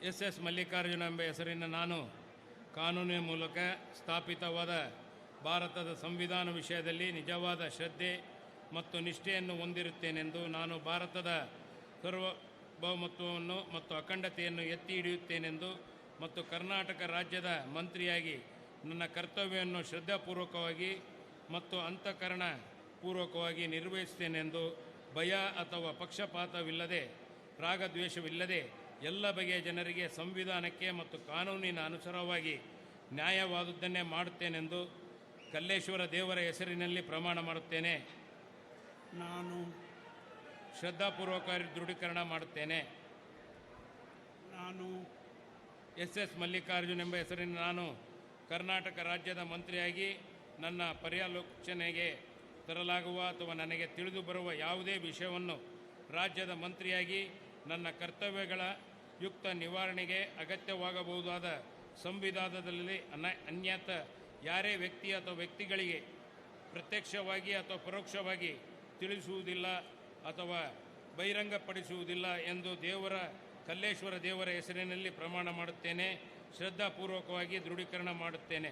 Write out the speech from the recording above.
S Mallikarjuna ಎಂಬ ಹೆಸರಿನ ನಾನು ಕಾನೂನಿನ ಮೂಲಕ ಸ್ಥಾಪಿತವಾದ ಭಾರತದ ಸಂವಿಧಾನ ವಿಷಯದಲ್ಲಿ ನಿಜವಾದ ಶ್ರದ್ಧೆ ಮತ್ತು ನಿಷ್ಠೆಯನ್ನು ಹೊಂದಿರುತ್ತೇನೆಂದು ನಾನು ಭಾರತದ ಸಾರ್ವಭೌಮತ್ವವನ್ನು ಮತ್ತು ಅಖಂಡತೆಯನ್ನು ಎತ್ತಿ ಹಿಡಿಯುತ್ತೇನೆಂದು ಮತ್ತು ಕರ್ನಾಟಕ ರಾಜ್ಯದ ಮಂತ್ರಿಯಾಗಿ ನನ್ನ ಕರ್ತವ್ಯವನ್ನು ಶ್ರದ್ಧಾಪೂರ್ವಕವಾಗಿ ಮತ್ತು ಅಂತಃಕರಣಪೂರ್ವಕವಾಗಿ ನಿರ್ವಹಿಸುತ್ತೇನೆಂದು ಭಯ ಅಥವಾ ಪಕ್ಷಪಾತವಿಲ್ಲದೆ ರಾಗದ್ವೇಷವಿಲ್ಲದೆ ಎಲ್ಲ ಬಗೆಯ ಜನರಿಗೆ ಸಂವಿಧಾನಕ್ಕೆ ಮತ್ತು ಕಾನೂನಿನ ಅನುಸಾರವಾಗಿ ನ್ಯಾಯವಾದುದನ್ನೇ ಮಾಡುತ್ತೇನೆಂದು ಕಲ್ಲೇಶ್ವರ ದೇವರ ಹೆಸರಿನಲ್ಲಿ ಪ್ರಮಾಣ ಮಾಡುತ್ತೇನೆ. ನಾನು ಶ್ರದ್ಧಾಪೂರ್ವಕ ದೃಢೀಕರಣ ಮಾಡುತ್ತೇನೆ. ನಾನು ಎಸ್ ಮಲ್ಲಿಕಾರ್ಜುನ್ ಎಂಬ ಹೆಸರಿನ ನಾನು ಕರ್ನಾಟಕ ರಾಜ್ಯದ ಮಂತ್ರಿಯಾಗಿ ನನ್ನ ಪರ್ಯಾಲೋಚನೆಗೆ ತರಲಾಗುವ ಅಥವಾ ನನಗೆ ತಿಳಿದು ಬರುವ ಯಾವುದೇ ವಿಷಯವನ್ನು ರಾಜ್ಯದ ಮಂತ್ರಿಯಾಗಿ ನನ್ನ ಕರ್ತವ್ಯಗಳ ಯುಕ್ತ ನಿವಾರಣೆಗೆ ಅಗತ್ಯವಾಗಬಹುದಾದ ಸಂವಿಧಾನದಲ್ಲಿ ಅನ್ಯಥ ಯಾರೇ ವ್ಯಕ್ತಿ ಅಥವಾ ವ್ಯಕ್ತಿಗಳಿಗೆ ಪ್ರತ್ಯಕ್ಷವಾಗಿ ಅಥವಾ ಪರೋಕ್ಷವಾಗಿ ತಿಳಿಸುವುದಿಲ್ಲ ಅಥವಾ ಬಹಿರಂಗಪಡಿಸುವುದಿಲ್ಲ ಎಂದು ಕಲ್ಲೇಶ್ವರ ದೇವರ ಹೆಸರಿನಲ್ಲಿ ಪ್ರಮಾಣ ಮಾಡುತ್ತೇನೆ. ಶ್ರದ್ಧಾಪೂರ್ವಕವಾಗಿ ದೃಢೀಕರಣ ಮಾಡುತ್ತೇನೆ.